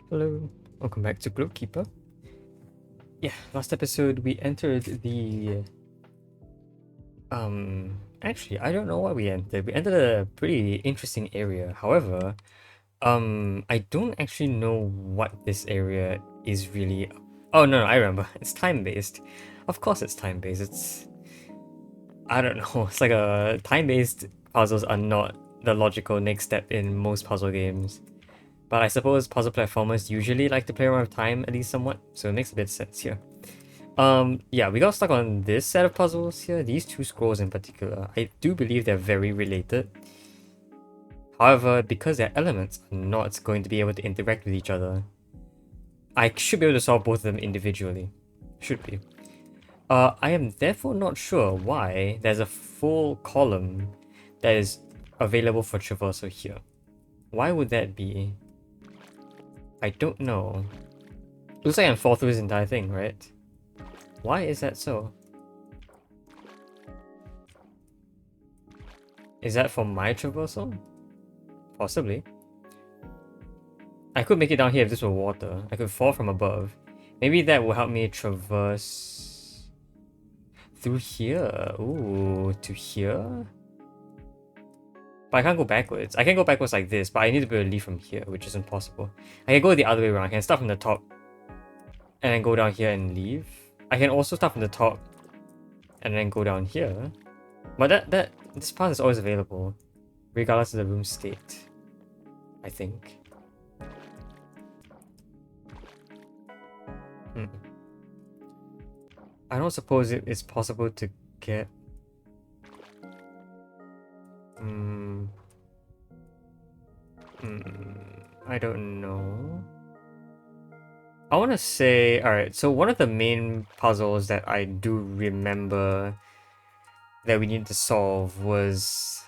Hello, welcome back to Glowkeeper. Yeah, last episode we entered the actually I don't know what we entered. We entered a pretty interesting area. However, I don't actually know what this area is really. Oh no, I remember. It's time-based. Of course it's time-based. It's I don't know. It's like a time-based puzzles are not the logical next step in most puzzle games. But I suppose puzzle platformers usually like to play around with time at least somewhat, so it makes a bit of sense here. Yeah, we got stuck on this set of puzzles here. These two scrolls in particular, I do believe they're very related. However, because their elements are not going to be able to interact with each other, I should be able to solve both of them individually. Should be. I am therefore not sure why there's a full column that is available for traversal here. Why would that be? I don't know. Looks like I can fall through this entire thing, right? Why is that so? Is that for my traversal? Possibly. I could make it down here if this were water. I could fall from above. Maybe that will help me traverse through here. Ooh, to here? But I can't go backwards. I can go backwards like this, but I need to be able to leave from here, which is impossible. I can go the other way around. I can start from the top and then go down here and leave. I can also start from the top and then go down here. But this path is always available, regardless of the room state, I think. I don't suppose it is possible to get... I don't know. I want to say... Alright, so one of the main puzzles that I do remember that we needed to solve was...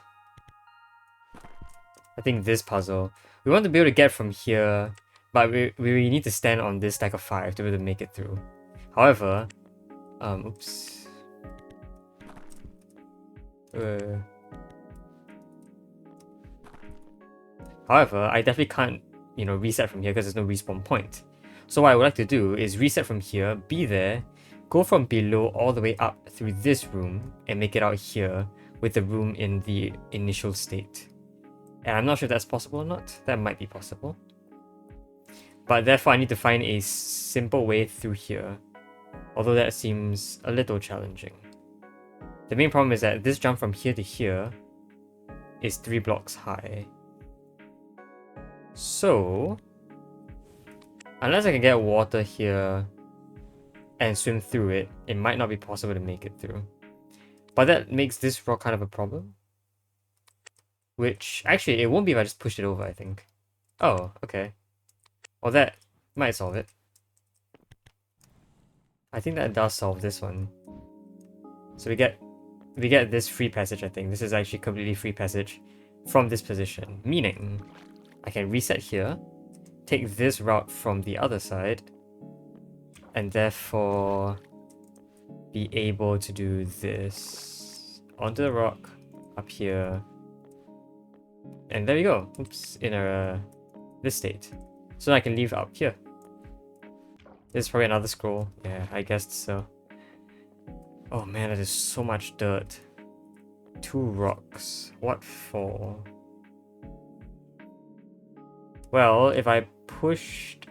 I think this puzzle. We want to be able to get from here, but we need to stand on this stack of 5 to be able to make it through. However... oops. However, I definitely can't, reset from here because there's no respawn point. So what I would like to do is reset from here, be there, go from below all the way up through this room, and make it out here with the room in the initial state. And I'm not sure if that's possible or not. That might be possible. But therefore I need to find a simple way through here. Although that seems a little challenging. The main problem is that this jump from here to here is 3 blocks high. So, unless I can get water here and swim through it, it might not be possible to make it through. But that makes this rock kind of a problem. Which, actually, it won't be if I just push it over, I think. Oh, okay. Well, that might solve it. I think that does solve this one. So we get this free passage, I think. This is actually completely free passage from this position. Meaning, I can reset here, take this route from the other side, and therefore be able to do this onto the rock up here. And there we go. Oops, in this state. So I can leave up here. This is probably another scroll. Yeah, I guess so. Oh man, that is so much dirt. 2 rocks. What for? Well, if I pushed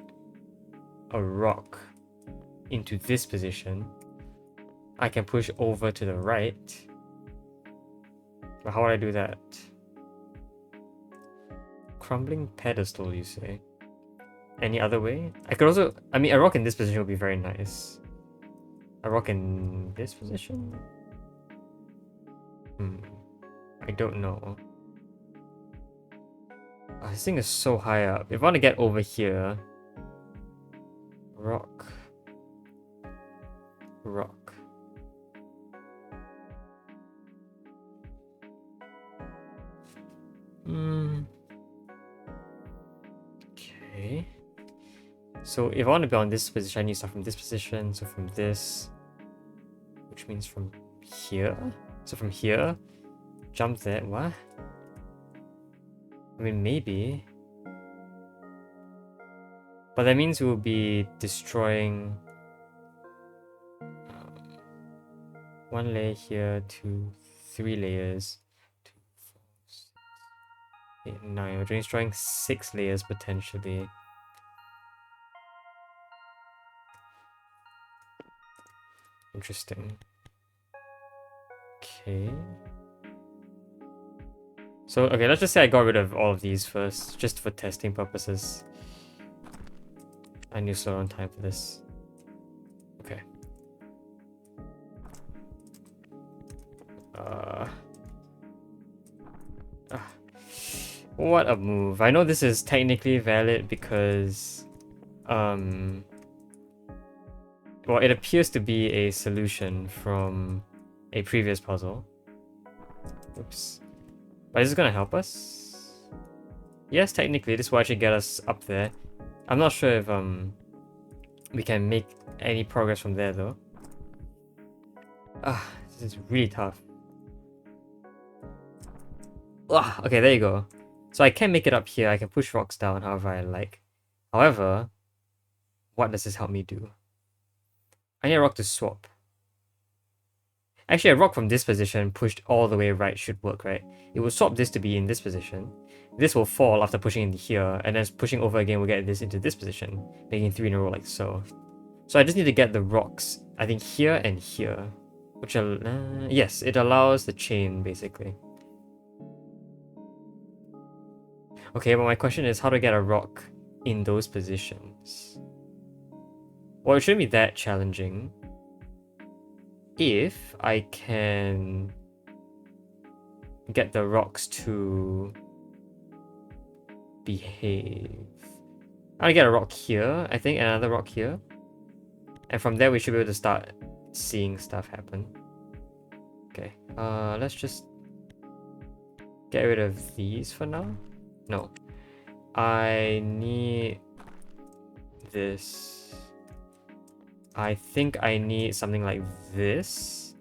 a rock into this position, I can push over to the right. But how would I do that? Crumbling pedestal, you say? Any other way? I could also... I mean, a rock in this position would be very nice. A rock in this position? I don't know. Oh, this thing is so high up. If I want to get over here... Rock. Rock. Okay. So if I want to be on this position, I need to start from this position. So from this... Which means from here? So from here... Jump there. What? I mean, maybe... But that means we'll be destroying one layer here, 2, 3 layers, 2, 4, 6, 8, 9. We're destroying 6 layers potentially. Interesting. Okay. So, okay, let's just say I got rid of all of these first, just for testing purposes. I need to slow down time for this. Okay. What a move. I know this is technically valid because, well, it appears to be a solution from a previous puzzle. Oops. But is this gonna help us? Yes, technically, this will actually get us up there. I'm not sure if, we can make any progress from there, though. This is really tough. Okay, there you go. So I can make it up here. I can push rocks down however I like. However, what does this help me do? I need a rock to swap. Actually, a rock from this position pushed all the way right should work, right? It will swap this to be in this position. This will fall after pushing into here, and then pushing over again will get this into this position, making 3 in a row like so. So I just need to get the rocks, I think here and here. Which, yes, it allows the chain, basically. Okay, but my question is how to get a rock in those positions. Well, it shouldn't be that challenging if I can get the rocks to behave. I'll get a rock here, I think, and another rock here. And from there we should be able to start seeing stuff happen. Okay, let's just get rid of these for now. No. I need this. I think I need something like this.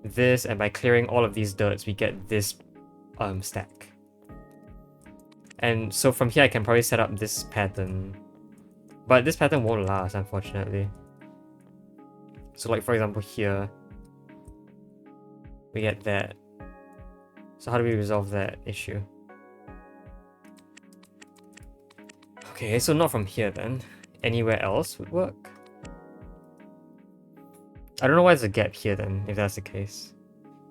This, and by clearing all of these dirts, we get this stack. And so from here, I can probably set up this pattern. But this pattern won't last, unfortunately. So like, for example, here, we get that. So how do we resolve that issue? Okay, so not from here then. Anywhere else would work. I don't know why there's a gap here then, if that's the case.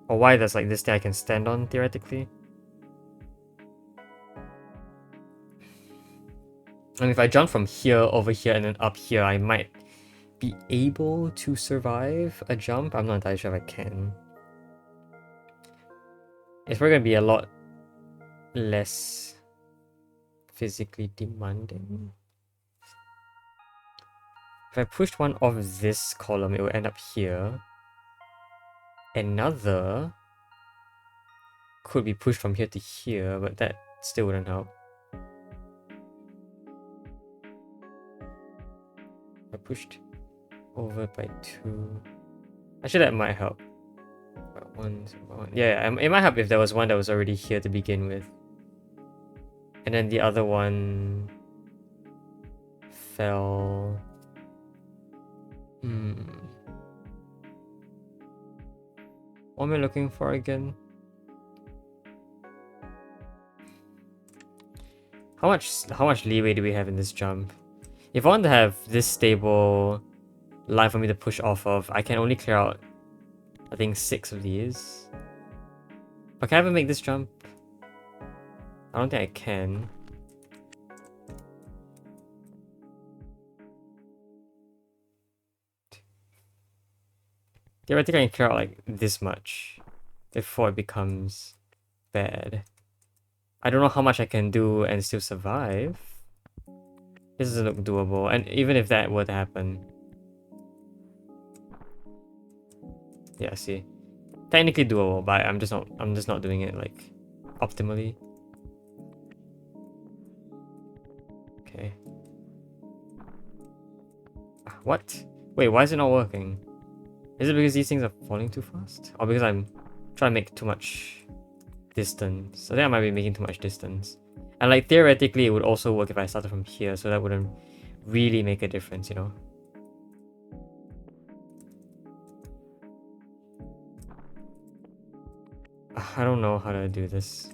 Or why there's like this thing I can stand on, theoretically. And if I jump from here over here and then up here, I might be able to survive a jump. I'm not entirely sure if I can. It's probably going to be a lot less physically demanding. If I pushed one off this column, it will end up here. Another could be pushed from here to here, but that still wouldn't help. I pushed over by 2. Actually, that might help. About 1, about 1. Yeah, it might help if there was one that was already here to begin with. And then the other one fell. What am I looking for again? How much leeway do we have in this jump? If I want to have this stable line for me to push off of, I can only clear out, I think, 6 of these. But can I ever make this jump? I don't think I can. Theoretically, I can clear out like this much before it becomes bad. I don't know how much I can do and still survive. This doesn't look doable, and even if that were to happen... Yeah, see. Technically doable, but I'm just not doing it like optimally. Okay. What? Wait, why is it not working? Is it because these things are falling too fast? Or because I'm trying to make too much distance? I think I might be making too much distance. And like theoretically it would also work if I started from here, so that wouldn't really make a difference, you know? I don't know how to do this.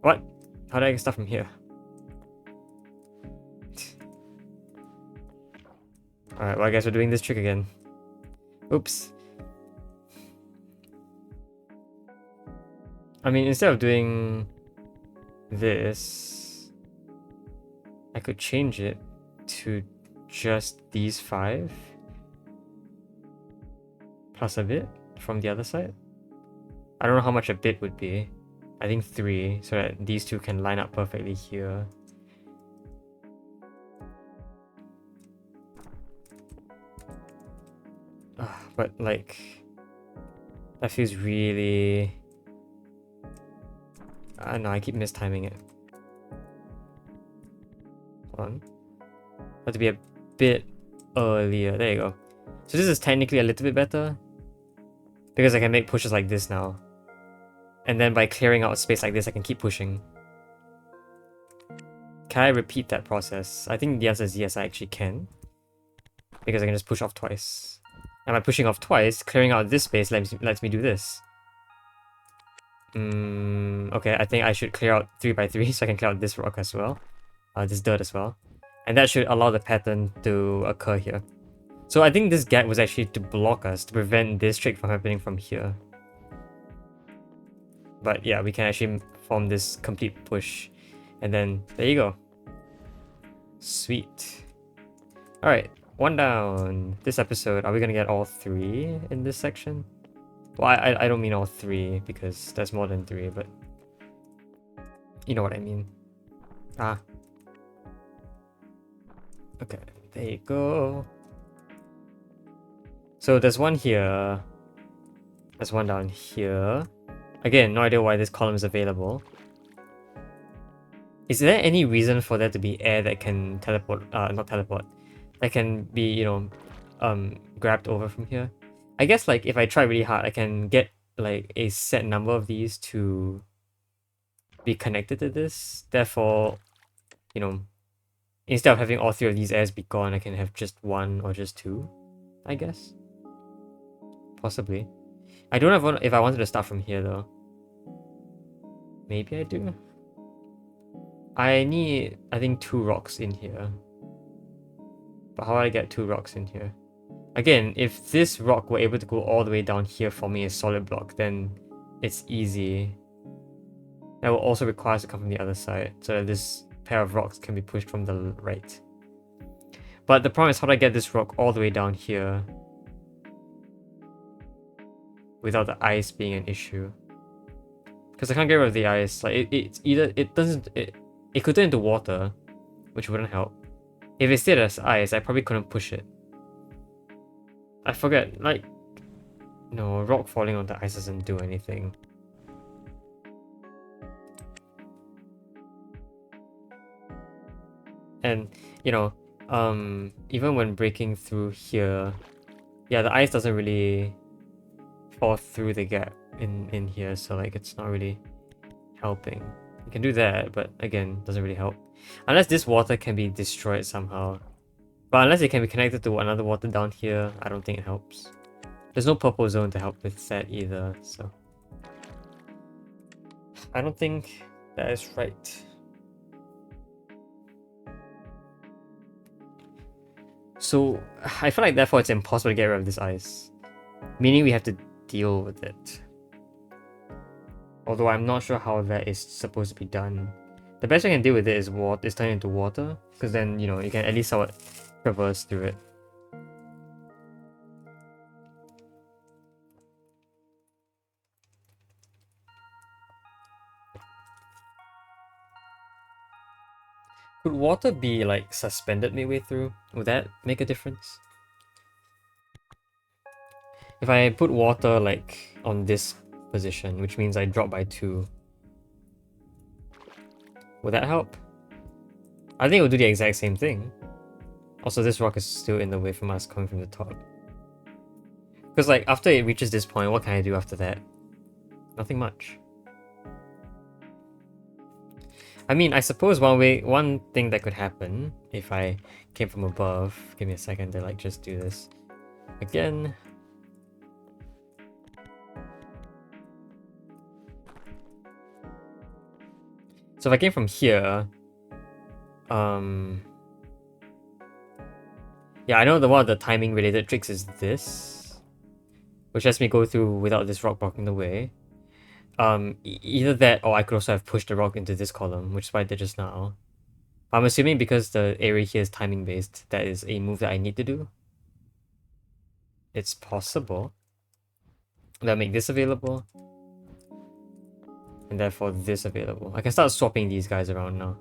What? How do I get stuff from here? Alright, well I guess we're doing this trick again. Oops. I mean, instead of doing this, I could change it to just these 5 plus a bit from the other side. I don't know how much a bit would be. I think 3, so that these two can line up perfectly here. But like, that feels really... I don't know, I keep mistiming it. Hold on. Have to be a bit earlier. There you go. So this is technically a little bit better, because I can make pushes like this now. And then by clearing out space like this, I can keep pushing. Can I repeat that process? I think the answer is yes, I actually can. Because I can just push off twice. And by pushing off twice, clearing out this space lets me do this. Okay, I think I should clear out 3 by 3 so I can clear out this rock as well. This dirt as well. And that should allow the pattern to occur here. So I think this gap was actually to block us, to prevent this trick from happening from here. But yeah, we can actually form this complete push. And then, there you go. Sweet. Alright, 1 down. This episode, are we gonna get all 3 in this section? Well, I don't mean all 3, because that's more than 3, but... you know what I mean. Ah. Okay, there you go. So there's one here. There's one down here. Again, no idea why this column is available. Is there any reason for there to be air that can teleport, not teleport, that can be, you know, grabbed over from here? I guess, like, if I try really hard, I can get, like, a set number of these to be connected to this. Therefore, you know, instead of having all 3 of these airs be gone, I can have just 1 or just 2, I guess. Possibly. I don't know if I wanted to start from here, though. Maybe I do. I need, I think, 2 rocks in here. But how do I get 2 rocks in here? Again, if this rock were able to go all the way down here for me as solid block, then it's easy. That will also require us to come from the other side, so that this pair of rocks can be pushed from the right. But the problem is, how do I get this rock all the way down here without the ice being an issue? Because I can't get rid of the ice. Like, it's either, it could turn into water, which wouldn't help. If it stayed as ice, I probably couldn't push it. I forget, like... no, rock falling on the ice doesn't do anything. And, you know, even when breaking through here, yeah, the ice doesn't really fall through the gap in here, so, like, it's not really helping. You can do that, but again, doesn't really help. Unless this water can be destroyed somehow. But unless it can be connected to another water down here, I don't think it helps. There's no purple zone to help with that either, so... I don't think that is right. So, I feel like therefore it's impossible to get rid of this ice. Meaning we have to deal with it. Although I'm not sure how that is supposed to be done. The best way I can deal with it is turn it into water, because then, you know, you can at least somewhat traverse through it. Could water be, like, suspended midway through? Would that make a difference? If I put water, like, on this position, which means I drop by 2, would that help? I think it will do the exact same thing. Also, this rock is still in the way from us coming from the top. Because, like, after it reaches this point, what can I do after that? Nothing much. I mean, I suppose one thing that could happen if I came from above. Give me a second to like just do this again. So if I came from here, yeah, I know one of the timing related tricks is this, which lets me go through without this rock blocking the way. Either that or I could also have pushed the rock into this column, which is what I did just now. I'm assuming because the area here is timing based, that is a move that I need to do. It's possible that I make this available, and therefore this available. I can start swapping these guys around now.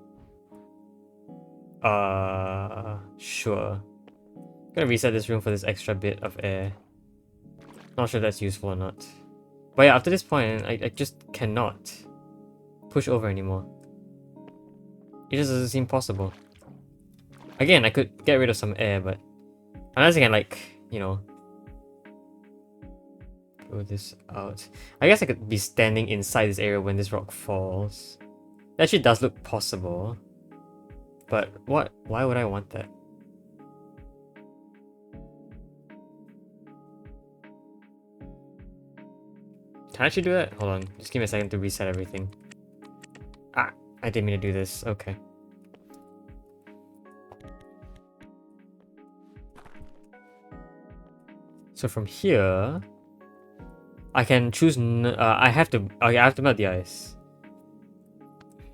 Sure. Gonna reset this room for this extra bit of air. Not sure that's useful or not. But yeah, after this point, I just cannot push over anymore. It just doesn't seem possible. Again, I could get rid of some air, but unless I can like, you know, throw this out. I guess I could be standing inside this area when this rock falls. That actually does look possible. But why would I want that? Can I actually do that? Hold on, just give me a second to reset everything. Ah, I didn't mean to do this. Okay. So from here, I can choose. I have to. Okay, I have to melt the ice.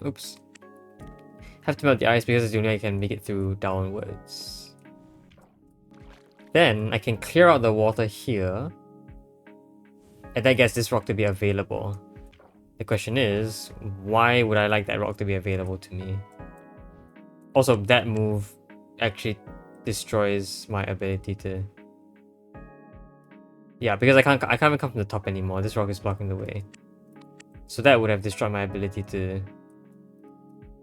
Oops. Have to melt the ice because it's the only way I can make it through downwards. Then I can clear out the water here, and that gets this rock to be available. The question is, why would I like that rock to be available to me? Also, that move actually destroys my ability to... Yeah, because I can't even come from the top anymore. This rock is blocking the way. So that would have destroyed my ability to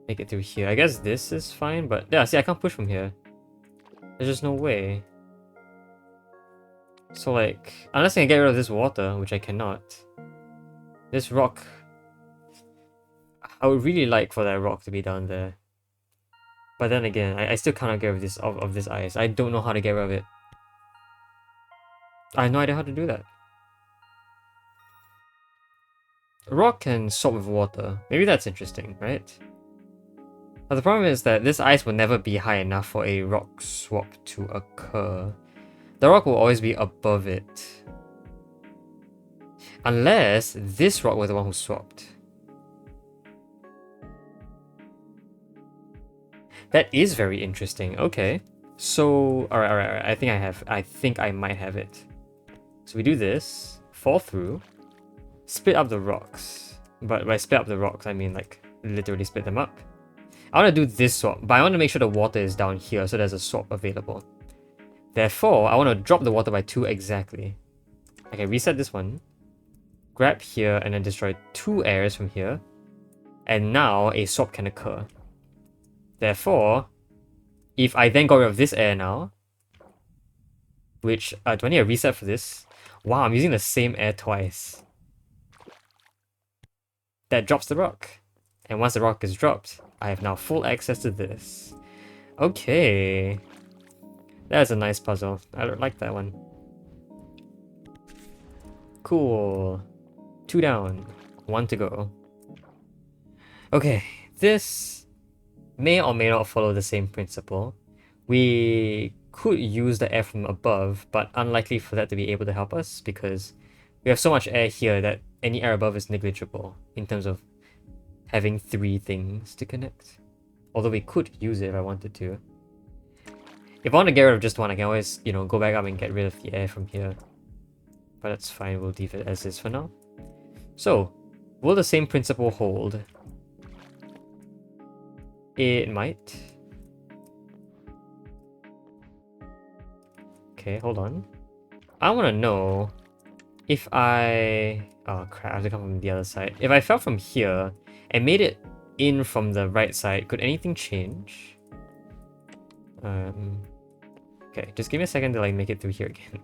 make it through here. I guess this is fine, but yeah, see, I can't push from here. There's just no way. So like, unless I can get rid of this water, which I cannot, this rock... I would really like for that rock to be down there. But then again, I still cannot get rid of this ice. I don't know how to get rid of it. I have no idea how to do that. A rock can swap with water. Maybe that's interesting, right? But the problem is that this ice will never be high enough for a rock swap to occur. The rock will always be above it. Unless this rock was the one who swapped. That is very interesting. Okay. So, alright. I think I might have it. So we do this, fall through, split up the rocks. But by split up the rocks, I mean like literally split them up. I want to do this swap, but I want to make sure the water is down here so there's a swap available. Therefore, I want to drop the water by 2 exactly. I can reset this one, grab here, and then destroy 2 airs from here. And now a swap can occur. Therefore, if I then got rid of this air now, which, do I need a reset for this? Wow, I'm using the same air twice. That drops the rock. And once the rock is dropped, I have now full access to this. Okay. That's a nice puzzle. I like that one. Cool. 2 down. 1 to go. Okay, this may or may not follow the same principle. We could use the air from above, but unlikely for that to be able to help us because we have so much air here that any air above is negligible in terms of having 3 things to connect. Although we could use it if I wanted to. If I want to get rid of just one, I can always, you know, go back up and get rid of the air from here. But that's fine, we'll leave it as is for now. So, will the same principle hold? It might. Okay, hold on. I want to know if I... Oh crap, I have to come from the other side. If I fell from here and made it in from the right side, could anything change? Okay, just give me a second to like make it through here again.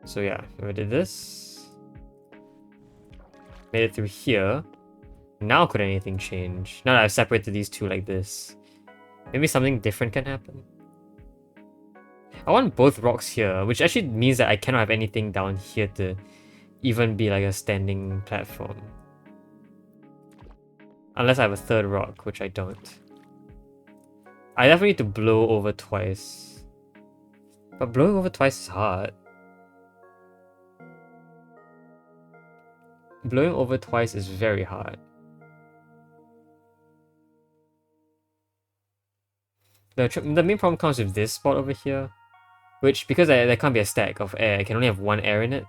So yeah, if I did this... Made it through here. Now could anything change? Now that I've separated these two like this. Maybe something different can happen. I want both rocks here, which actually means that I cannot have anything down here to even be like a standing platform. Unless I have a third rock, which I don't. I definitely need to blow over twice. But blowing over twice is hard. Blowing over twice is very hard. The main problem comes with this spot over here. Which, because there can't be a stack of air, I can only have one air in it.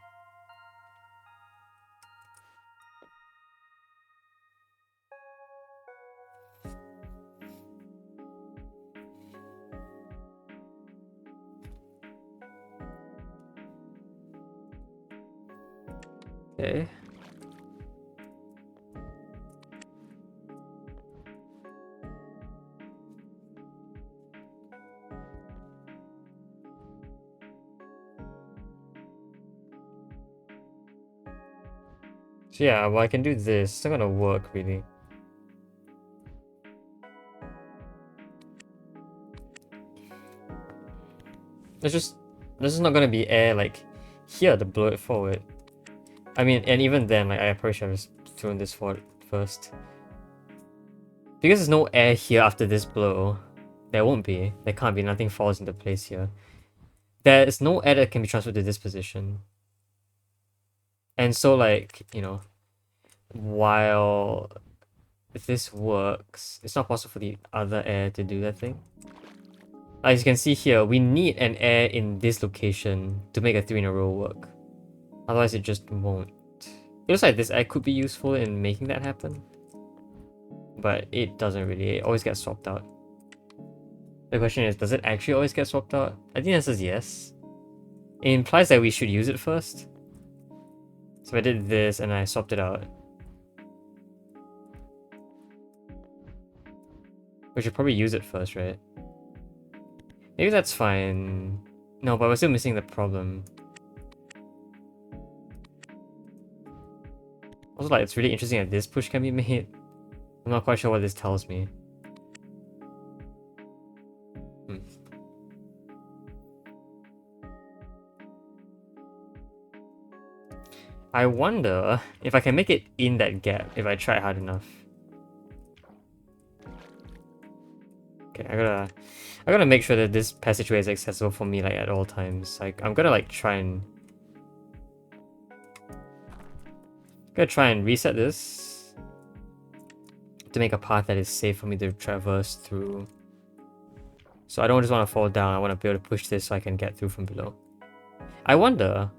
Okay. So yeah, well I can do this. It's not gonna work really. There's just not gonna be air like here to blow it forward. I mean, and even then, like I probably should have just thrown this forward first. Because there's no air here after this blow, there won't be. There can't be. Nothing falls into place here. There is no air that can be transferred to this position. And so, like, you know, while this works, it's not possible for the other air to do that thing. As you can see here, we need an air in this location to make a 3 in a row work. Otherwise, it just won't. It looks like this air could be useful in making that happen. But it doesn't really. It always gets swapped out. The question is, does it actually always get swapped out? I think the answer is yes. It implies that we should use it first. So I did this and I swapped it out. We should probably use it first, right? Maybe that's fine. No, but we're still missing the problem. Also, like, it's really interesting that this push can be made. I'm not quite sure what this tells me. I wonder if I can make it in that gap if I try hard enough. Okay, I gotta make sure that this passageway is accessible for me like at all times. Like I'm gonna like try and reset this to make a path that is safe for me to traverse through. So I don't just want to fall down, I want to be able to push this so I can get through from below. I wonder,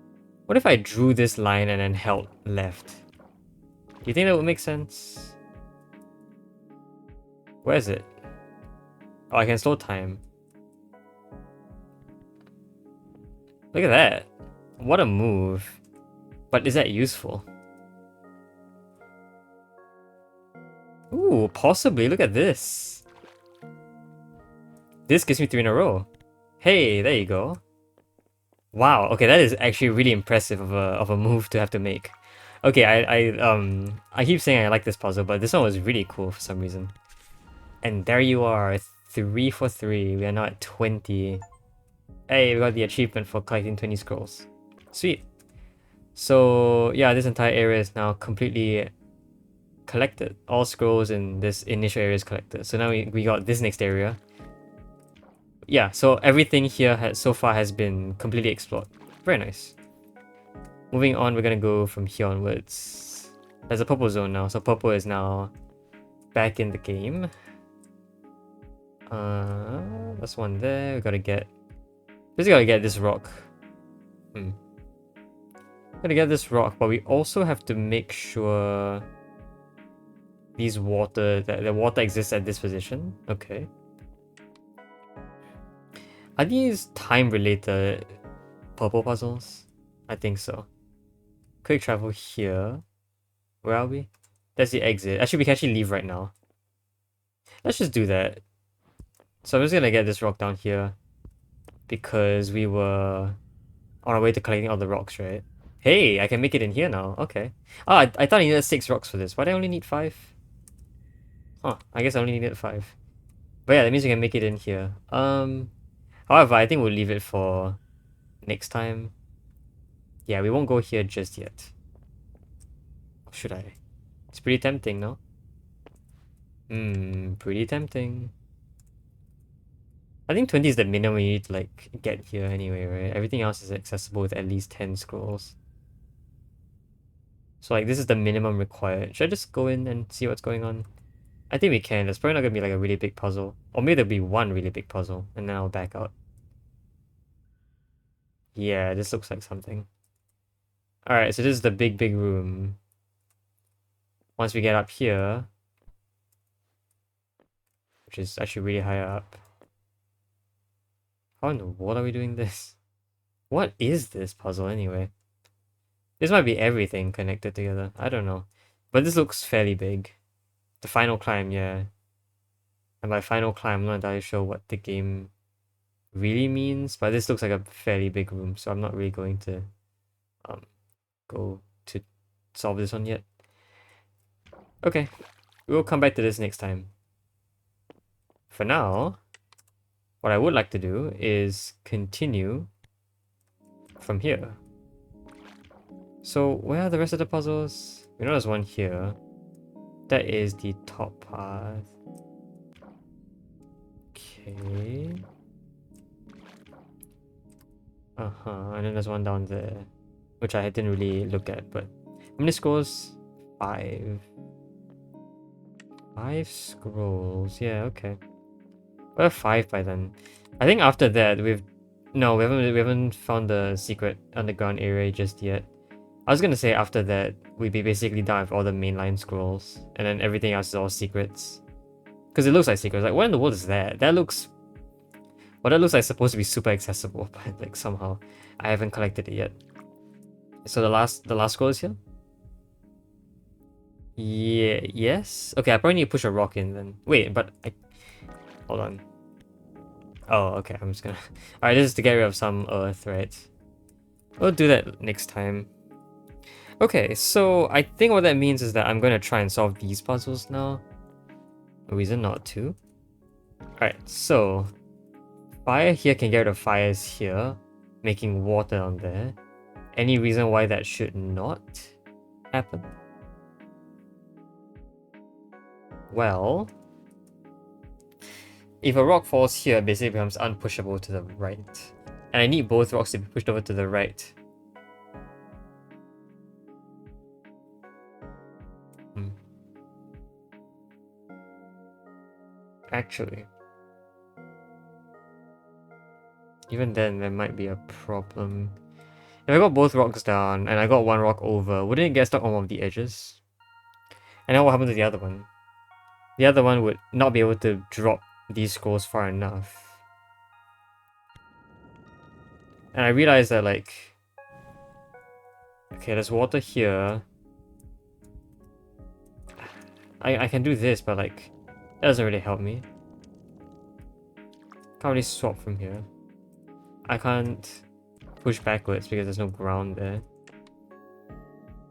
what if I drew this line and then held left? Do you think that would make sense? Where is it? Oh, I can slow time. Look at that. What a move. But is that useful? Ooh, possibly. Look at this. This gives me 3 in a row. Hey, there you go. Wow, okay, that is actually really impressive of a move to have to make. Okay, I keep saying I like this puzzle, but this one was really cool for some reason. And there you are, 3 for 3. We are now at 20. Hey, we got the achievement for collecting 20 scrolls. Sweet. So yeah, this entire area is now completely collected. All scrolls in this initial area is collected. So now we got this next area. Yeah, so everything here so far has been completely explored. Very nice. Moving on, we're gonna go from here onwards. There's a purple zone now, so purple is now back in the game. That's one there. We gotta get. Just gotta get this rock. Gotta get this rock, but we also have to make sure the water exists at this position. Okay. Are these time-related purple puzzles? I think so. Quick travel here. Where are we? That's the exit. Actually, we can actually leave right now. Let's just do that. So I'm just gonna get this rock down here. Because we were on our way to collecting all the rocks, right? Hey, I can make it in here now. Okay. Oh, I thought I needed 6 rocks for this. Why do I only need 5? Huh, I guess I only needed 5. But yeah, that means we can make it in here. However, I think we'll leave it for next time. Yeah, we won't go here just yet. Or should I? It's pretty tempting, no? Pretty tempting. I think 20 is the minimum you need to like get here anyway, right? Everything else is accessible with at least 10 scrolls. So like this is the minimum required. Should I just go in and see what's going on? I think we can. There's probably not gonna be like a really big puzzle. Or maybe there'll be one really big puzzle and then I'll back out. Yeah, this looks like something. Alright, so this is the big room. Once we get up here, which is actually really high up. How in the world are we doing this? What is this puzzle anyway? This might be everything connected together. I don't know. But this looks fairly big. The final climb, yeah. And by final climb, I'm not entirely sure what the game really means, but this looks like a fairly big room, so I'm not really going to go to solve this one yet. Okay, we'll come back to this next time. For now, what I would like to do is continue from here. So where are the rest of the puzzles? We know there's one here. That is the top path. Okay. And then there's one down there, which I didn't really look at, but how many scrolls? 5. 5 scrolls, yeah, okay. We'll have 5 by then. I think after that we haven't found the secret underground area just yet. I was gonna say after that we'd be basically done with all the mainline scrolls, and then everything else is all secrets. Because it looks like secrets. Like what in the world is that? That looks like supposed to be super accessible, but like somehow I haven't collected it yet. So the last scroll is here? Yeah, yes? Okay, I probably need to push a rock in then. Wait, but hold on. Oh, okay, I'm just gonna... Alright, this is to get rid of some earth, right? We'll do that next time. Okay, so I think what that means is that I'm gonna try and solve these puzzles now. No reason not to. Alright, so... Fire here can get rid of fires here, making water on there. Any reason why that should not happen? Well, if a rock falls here, it basically becomes unpushable to the right. And I need both rocks to be pushed over to the right. Actually. Even then, there might be a problem. If I got both rocks down, and I got one rock over, wouldn't it get stuck on one of the edges? And then what happened to the other one? The other one would not be able to drop these scrolls far enough. And I realized that, like... Okay, there's water here. I can do this, but like... That doesn't really help me. Can't really swap from here. I can't push backwards because there's no ground there.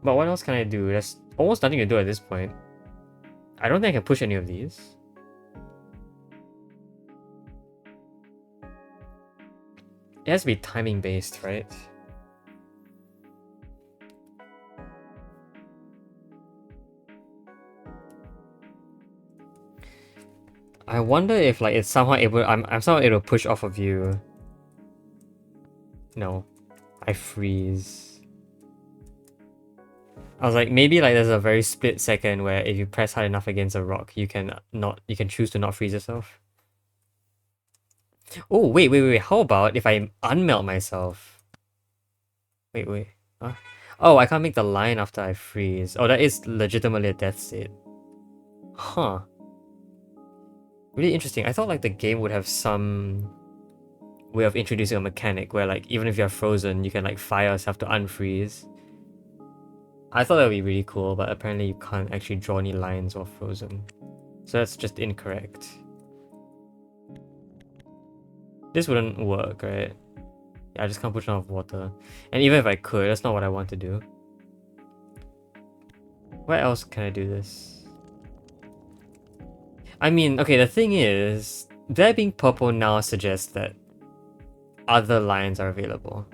But what else can I do? There's almost nothing to do at this point. I don't think I can push any of these. It has to be timing based, right? I wonder if like it's somehow able I'm somehow able to push off of you. No. I freeze. I was like, maybe like there's a very split second where if you press hard enough against a rock, you can choose to not freeze yourself. Oh, wait. How about if I unmelt myself? Wait. Huh? Oh, I can't make the line after I freeze. Oh, that is legitimately a death state. Huh. Really interesting. I thought like the game would have some way of introducing a mechanic where like even if you're frozen, you can like fire yourself to unfreeze. I thought that would be really cool, but apparently you can't actually draw any lines while frozen. So that's just incorrect. This wouldn't work, right? Yeah, I just can't push enough water. And even if I could, that's not what I want to do. Where else can I do this? I mean, okay, the thing is, there being purple now suggests that other lines are available.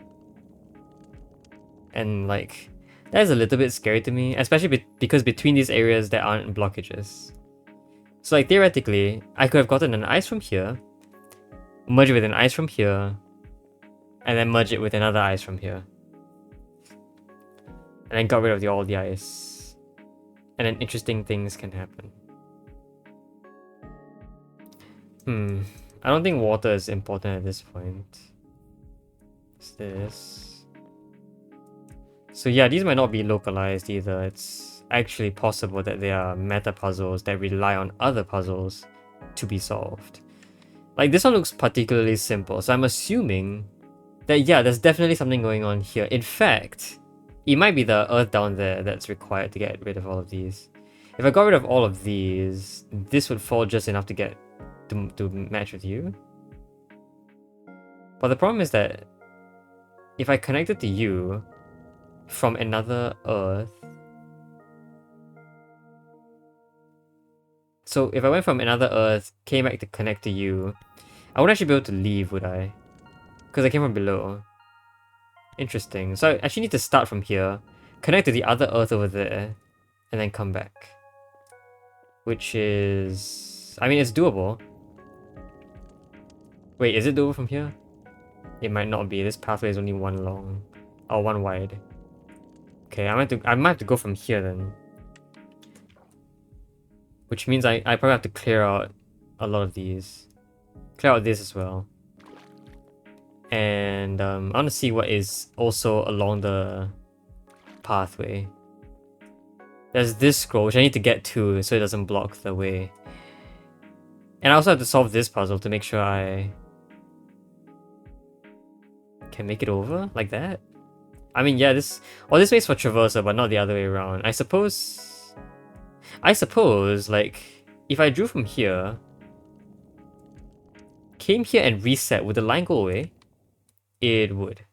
And like, that's a little bit scary to me, especially because between these areas there aren't blockages. So like, theoretically, I could have gotten an ice from here, merge it with an ice from here, and then merge it with another ice from here. And then got rid of all the ice. And then interesting things can happen. I don't think water is important at this point. What's this? So yeah, these might not be localized either. It's actually possible that they are meta puzzles that rely on other puzzles to be solved. Like, this one looks particularly simple, so I'm assuming that, yeah, there's definitely something going on here. In fact, it might be the earth down there that's required to get rid of all of these. If I got rid of all of these, this would fall just enough to get to match with you. But the problem is that if I connected to you from another earth, so if I went from another earth, came back to connect to you, I wouldn't actually be able to leave, would I? Because I came from below. Interesting. So I actually need to start from here, connect to the other earth over there, and then come back. Which is... I mean, it's doable. Wait, is it doable from here? It might not be. This pathway is only one long. Or one wide. Okay, I might have to go from here then. Which means I probably have to clear out a lot of these. Clear out this as well. And I want to see what is also along the pathway. There's this scroll, which I need to get to so it doesn't block the way. And I also have to solve this puzzle to make sure I can make it over like that. I mean, yeah, this makes for traversal, but not the other way around. I suppose, like, if I drew from here, came here and reset, would the line go away? It would.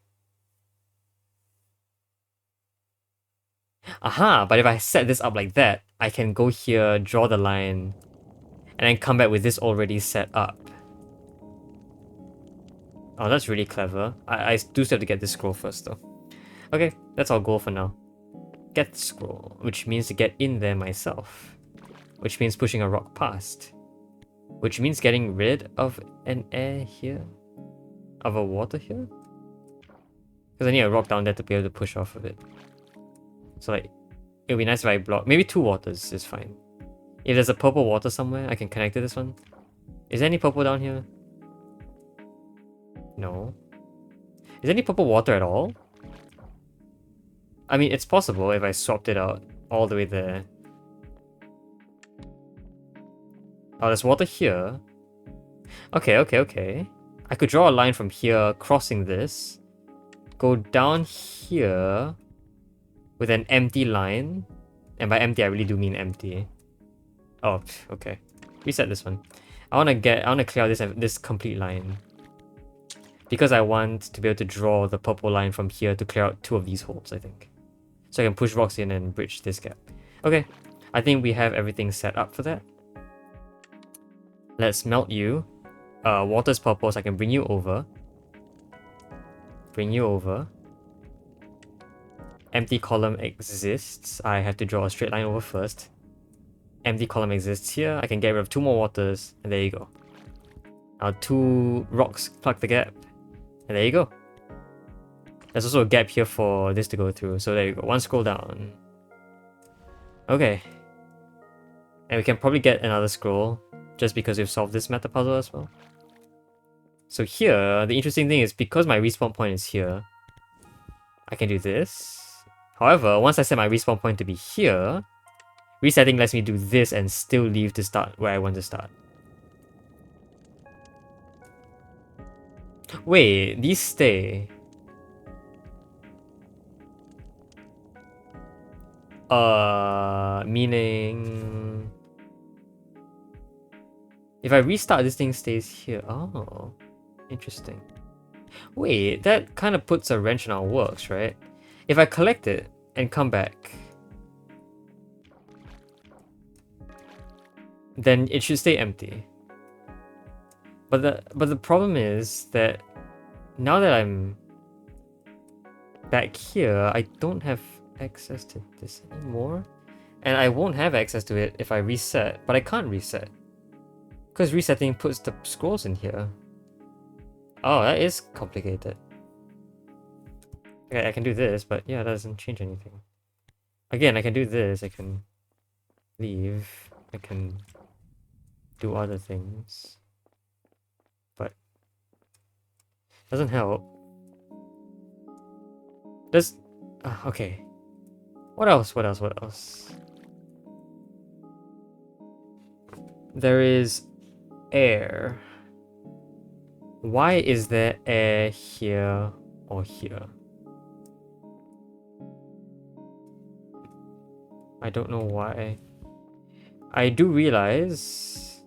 Aha, but if I set this up like that, I can go here, draw the line, and then come back with this already set up. Oh, that's really clever. I do still have to get this scroll first though. Okay, that's our goal for now. Get the scroll, which means to get in there myself. Which means pushing a rock past. Which means getting rid of an air here? Of a water here? Because I need a rock down there to be able to push off of it. So like, it would be nice if I block... Maybe 2 waters is fine. If there's a purple water somewhere, I can connect to this one. Is there any purple down here? No. Is there any purple water at all? I mean, it's possible if I swapped it out all the way there. Oh, there's water here. Okay. I could draw a line from here, crossing this. Go down here with an empty line. And by empty, I really do mean empty. Oh, okay. Reset this one. I want to clear out this complete line. Because I want to be able to draw the purple line from here to clear out 2 of these holes, I think. So I can push rocks in and bridge this gap. Okay, I think we have everything set up for that. Let's melt you. Water's purple, so I can bring you over. Empty column exists. I have to draw a straight line over first. Empty column exists here. I can get rid of 2 more waters, and there you go. Now 2 rocks plug the gap, and there you go. There's also a gap here for this to go through, so there you go. 1 scroll down. Okay. And we can probably get another scroll, just because we've solved this meta puzzle as well. So here, the interesting thing is, because my respawn point is here, I can do this. However, once I set my respawn point to be here, resetting lets me do this and still leave to start where I want to start. Wait, these stay. Meaning... If I restart, this thing stays here. Oh, interesting. Wait, that kind of puts a wrench in our works, right? If I collect it and come back, then it should stay empty. But the problem is that now that I'm back here, I don't have access to this anymore. And I won't have access to it if I reset, but I can't reset. Because resetting puts the scrolls in here. Oh, that is complicated. Okay, I can do this, but yeah, that doesn't change anything. Again, I can do this, I can leave, I can do other things. But doesn't help. Does okay. What else? What else? What else? There is air. Why is there air here or here? I don't know why. I do realize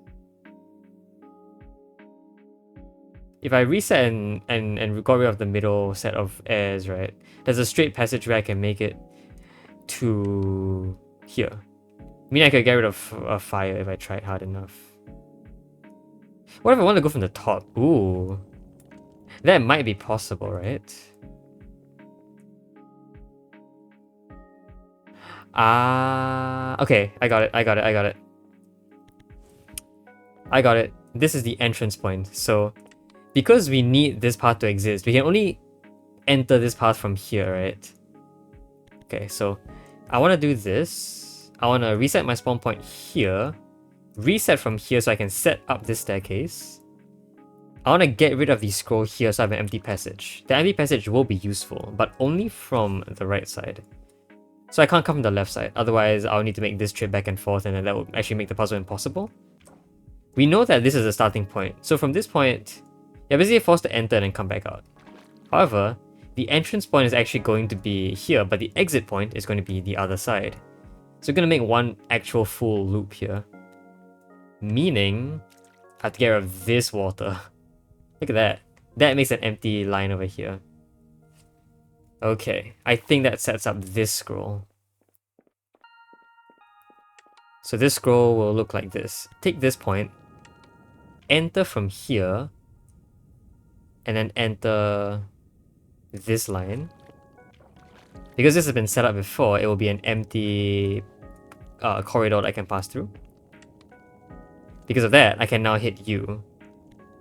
if I reset and got rid of the middle set of airs, right? There's a straight passage where I can make it to here. I mean, I could get rid of fire if I tried hard enough. What if I want to go from the top? Ooh. That might be possible, right? Okay, I got it, I got it, I got it. I got it. This is the entrance point. So, because we need this path to exist, we can only enter this path from here, right? Okay, so I want to do this. I want to reset my spawn point here. Reset from here so I can set up this staircase. I want to get rid of the scroll here so I have an empty passage. The empty passage will be useful, but only from the right side. So I can't come from the left side, otherwise I'll need to make this trip back and forth and then that will actually make the puzzle impossible. We know that this is a starting point, so from this point, you're basically forced to enter and then come back out. However, the entrance point is actually going to be here, but the exit point is going to be the other side. So we're going to make one actual full loop here. Meaning, I have to get rid of this water. Look at that. That makes an empty line over here. Okay, I think that sets up this scroll. So this scroll will look like this. Take this point, enter from here, and then enter this line. Because this has been set up before, it will be an empty corridor that I can pass through. Because of that, I can now hit you.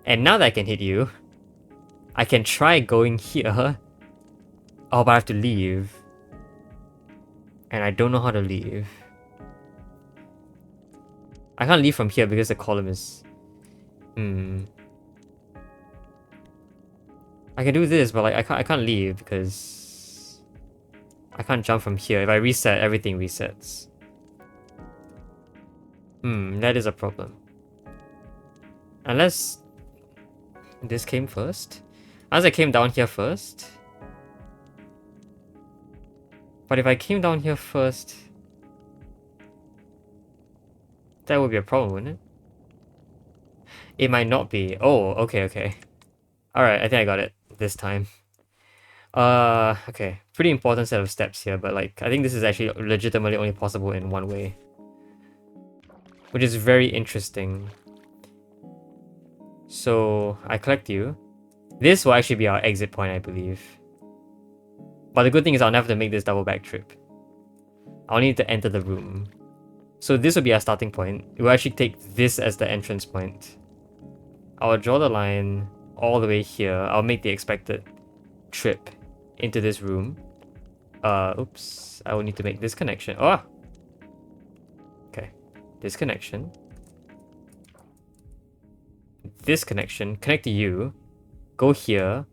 And now that I can hit you, I can try going here. Oh, but I have to leave. And I don't know how to leave. I can't leave from here because the column is... I can do this, but like I can't leave because... I can't jump from here. If I reset, everything resets. That is a problem. Unless... this came first? Unless I came down here first? But if I came down here first... that would be a problem, wouldn't it? It might not be. Oh, okay, okay. Alright, I think I got it this time. Okay. Pretty important set of steps here, but like, I think this is actually legitimately only possible in one way. Which is very interesting. So, I collect you. This will actually be our exit point, I believe. But the good thing is I'll never have to make this double back trip. I'll need to enter the room. So this will be our starting point. It will actually take this as the entrance point. I'll draw the line all the way here. I'll make the expected trip into this room. Oops. I will need to make this connection. Oh! Okay. This connection. This connection. Connect to you. Go here.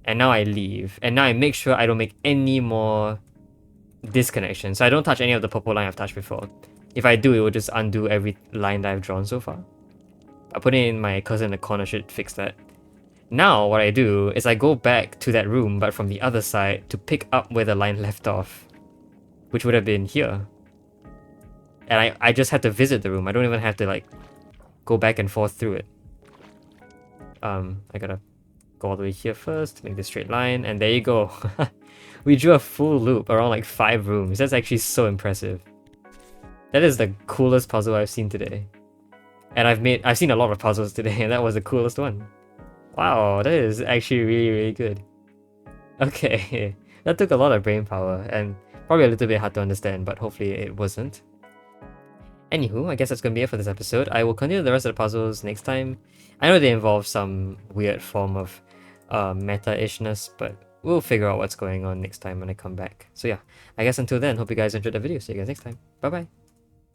And now I leave. And now I make sure I don't make any more disconnections. So I don't touch any of the purple line I've touched before. If I do, it will just undo every line that I've drawn so far. I put it in my cursor in the corner should fix that. Now, what I do is I go back to that room, but from the other side, to pick up where the line left off. Which would have been here. And I just had to visit the room. I don't even have to, like, go back and forth through it. I gotta go all the way here first, make the straight line, and there you go. We drew a full loop around like 5 rooms. That's actually so impressive. That is the coolest puzzle I've seen today. And I've seen a lot of puzzles today, and that was the coolest one. Wow, that is actually really, really good. Okay, that took a lot of brain power, and probably a little bit hard to understand, but hopefully it wasn't. Anywho, I guess that's gonna be it for this episode. I will continue the rest of the puzzles next time. I know they involve some weird form of meta-ishness, but we'll figure out what's going on next time when I come back. So yeah, I guess until then, hope you guys enjoyed the video. See you guys next time. Bye bye.